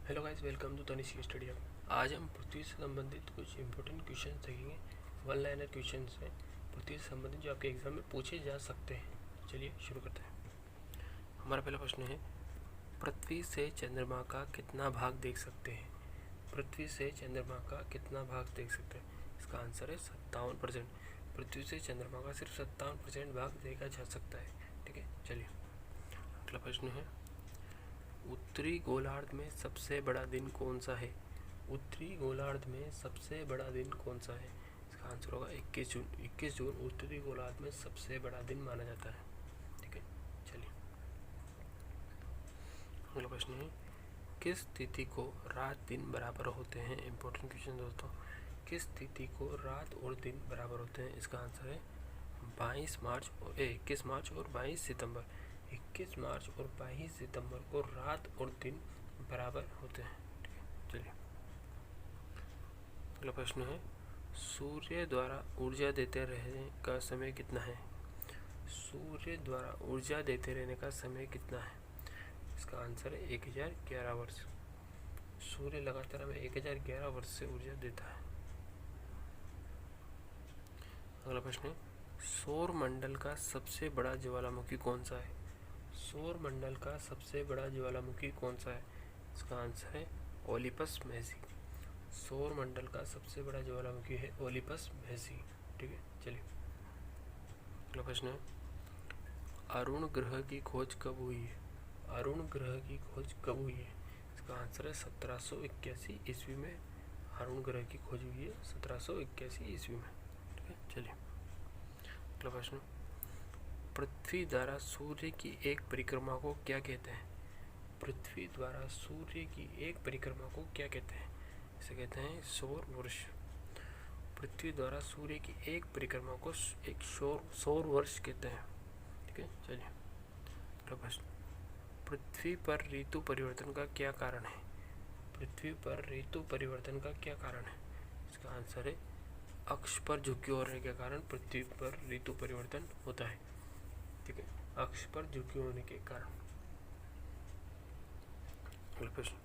Hello guys, welcome to Tanishq study hub. आज हम पृथ्वी से संबंधित कुछ इंपॉर्टेंट क्वेश्चन देखेंगे। वन लाइनर क्वेश्चन हैं पृथ्वी से संबंधित जो आपके एग्जाम में पूछे जा सकते हैं। चलिए शुरू करते हैं। हमारा पहला प्रश्न है, पृथ्वी से चंद्रमा का कितना भाग देख सकते हैं? पृथ्वी से चंद्रमा का कितना भाग देख सकते हैं? इसका आंसर है 57%। पृथ्वी से चंद्रमा का सिर्फ 57% भाग देखा जा सकता है। ठीक है, चलिए अगला प्रश्न है, उत्तरी गोलार्ध में सबसे बड़ा दिन कौन सा है? उत्तरी गोलार्ध में सबसे बड़ा दिन कौन सा है? इसका आंसर होगा 21 जून। 21 जून उत्तरी गोलार्ध में सबसे बड़ा दिन माना जाता है। ठीक है, चलिए अगला प्रश्न है, किस तिथि को रात दिन बराबर होते हैं? इंपॉर्टेंट क्वेश्चन दोस्तों। किस तिथि को रात और दिन बराबर होते हैं? इसका आंसर है 21 मार्च और 22 सितंबर। 21 मार्च और 22 सितंबर को रात और दिन बराबर होते हैं। ठीक है, चलिए अगला प्रश्न है, सूर्य द्वारा ऊर्जा देते रहने का समय कितना है? सूर्य द्वारा ऊर्जा देते रहने का समय कितना है? इसका आंसर है 1011 वर्ष। सूर्य लगातार हमें 1011 वर्ष से ऊर्जा देता है। अगला प्रश्न है, सौर मंडल का सबसे बड़ा ज्वालामुखी कौन सा है? सौर मंडल का सबसे बड़ा ज्वालामुखी कौन सा है? इसका आंसर है ओलिपस मेसी। सौर मंडल का सबसे बड़ा ज्वालामुखी है ओलिपस मेसी। ठीक है, चलिए अगला प्रश्न है, अरुण ग्रह की खोज कब हुई है? अरुण ग्रह की खोज कब हुई है? इसका आंसर है 1781 ईस्वी में अरुण ग्रह की खोज हुई है। 1781 ईस्वी में। ठीक है, चलिए अगला प्रश्न, पृथ्वी द्वारा सूर्य की एक परिक्रमा को क्या कहते हैं? पृथ्वी द्वारा सूर्य की एक परिक्रमा को क्या कहते हैं? इसे कहते हैं सौर वर्ष। पृथ्वी द्वारा सूर्य की एक परिक्रमा को एक सौर वर्ष कहते हैं। ठीक है, चलिए अगला प्रश्न, पृथ्वी पर ऋतु परिवर्तन का क्या कारण है? पृथ्वी पर ऋतु परिवर्तन का क्या कारण है? इसका आंसर है अक्ष पर झुकी होने के कारण पृथ्वी पर ऋतु परिवर्तन होता है। ठीक है, अक्ष पर झुकी होने के कारण। अगला प्रश्न,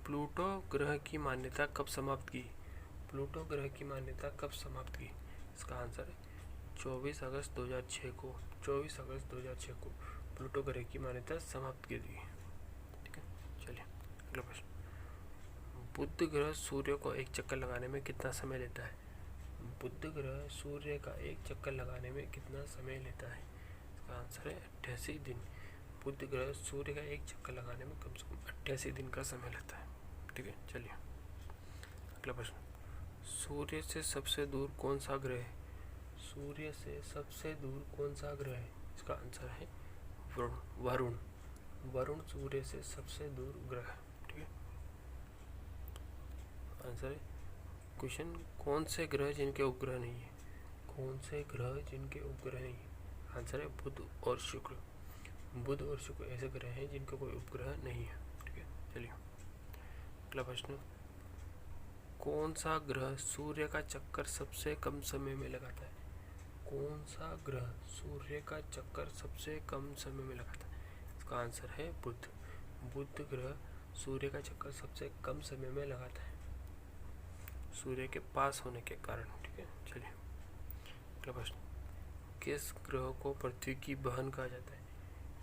प्लूटो ग्रह की मान्यता कब समाप्त की? प्लूटो ग्रह की मान्यता कब समाप्त की? इसका आंसर है 24 अगस्त 2006 को। 24 अगस्त 2006 को प्लूटो ग्रह की मान्यता समाप्त की गई। ठीक है, चलिए अगला प्रश्न, बुध ग्रह सूर्य को एक चक्कर लगाने में कितना समय लेता है? बुध ग्रह सूर्य का एक चक्कर लगाने में कितना समय लेता है? इसका आंसर है 88 दिन। बुध ग्रह सूर्य का एक चक्कर लगाने में कम से कम 88 दिन का समय लेता है। ठीक है, चलिए अगला प्रश्न, सूर्य से सबसे दूर कौन सा ग्रह है? सूर्य से सबसे दूर कौन सा ग्रह है? इसका आंसर है वरुण। वरुण सूर्य से सबसे दूर ग्रह है। ठीक है, आंसर है क्वेश्चन, कौन से ग्रह जिनके उपग्रह नहीं है? कौन से ग्रह जिनके उपग्रह नहीं है? आंसर है बुध और शुक्र। बुध और शुक्र ऐसे ग्रह हैं जिनका कोई उपग्रह नहीं है। ठीक है, चलिए अगला प्रश्न, कौन सा ग्रह सूर्य का चक्कर सबसे कम समय में लगाता है? कौन सा ग्रह सूर्य का चक्कर सबसे कम समय में लगाता है? इसका आंसर है बुध। बुध ग्रह सूर्य का चक्कर सबसे कम समय में लगाता है, सूर्य के पास होने के कारण। ठीक है, चलिए अगला प्रश्न, किस ग्रह को पृथ्वी की बहन कहा जाता है?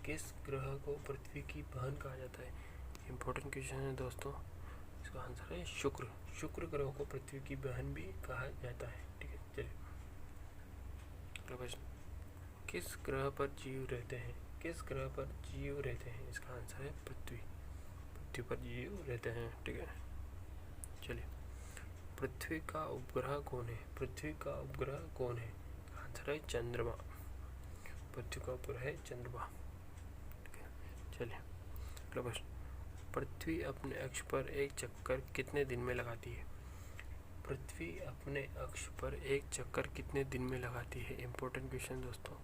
किस ग्रह को पृथ्वी की बहन कहा जाता है? इंपॉर्टेंट क्वेश्चन है दोस्तों। इसका आंसर है शुक्र। शुक्र ग्रह को पृथ्वी की बहन भी कहा जाता है। ठीक है, चलिए अगला प्रश्न, किस ग्रह पर जीव रहते हैं? किस ग्रह पर जीव रहते हैं? इसका आंसर है पृथ्वी। पृथ्वी पर जीव रहते हैं। ठीक है, चलिए पृथ्वी का उपग्रह कौन है? पृथ्वी का उपग्रह कौन है? आंसर है चंद्रमा। पृथ्वी का उपग्रह है चंद्रमा। चलिए अगला प्रश्न, पृथ्वी अपने अक्ष पर एक चक्कर कितने दिन में लगाती है? पृथ्वी अपने अक्ष पर एक चक्कर कितने दिन में लगाती है? इंपॉर्टेंट क्वेश्चन दोस्तों।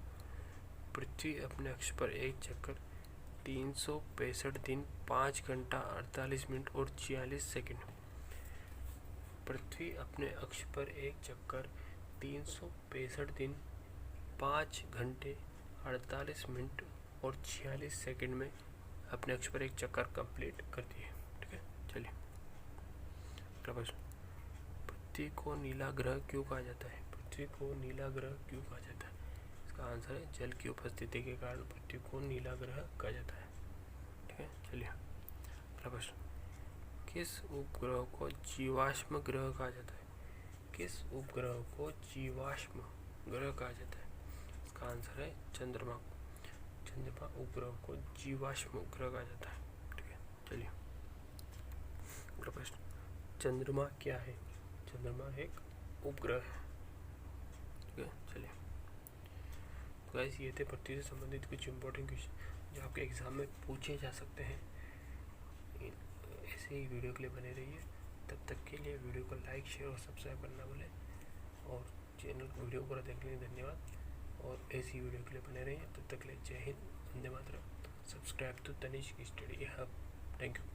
पृथ्वी अपने अक्ष पर एक चक्कर 365 दिन 5 घंटा 48 मिनट और 46 सेकंड। पृथ्वी अपने अक्ष पर एक चक्कर 365 दिन 5 घंटे 48 मिनट और 46 सेकंड में अपने अक्ष पर एक चक्कर कंप्लीट करती है। ठीक है, चलिए अगला प्रश्न, पृथ्वी को नीला ग्रह क्यों कहा जाता है? पृथ्वी को नीला ग्रह क्यों कहा जाता है? इसका आंसर है जल की उपस्थिति के कारण पृथ्वी को नीला ग्रह कहा जाता है। ठीक है, चलिए अगला प्रश्न, किस उपग्रह को जीवाश्म ग्रह कहा जाता है? किस उपग्रह को जीवाश्म ग्रह कहा जाता है? इसका आंसर है चंद्रमा। चंद्रमा उपग्रह को जीवाश्म ग्रह कहा जाता है। ठीक है, चलिए अगला प्रश्न, चंद्रमा क्या है? चंद्रमा एक उपग्रह है। ठीक है, चलिए तो गाइस ये थे पृथ्वी से संबंधित कुछ इंपॉर्टेंट क्वेश्चन जो आपके एग्जाम में पूछे जा सकते हैं। ऐसे ही वीडियो के लिए बने रहिए। तब तक के लिए वीडियो को लाइक, शेयर और सब्सक्राइब करना भूलें। और चैनल वीडियो पूरा देखने के लिए धन्यवाद। और ऐसी वीडियो के लिए बने रहिए। तब तक के लिए जय हिंद, वंदे मातरम। Subscribe to Tanishq study hub. Thank you.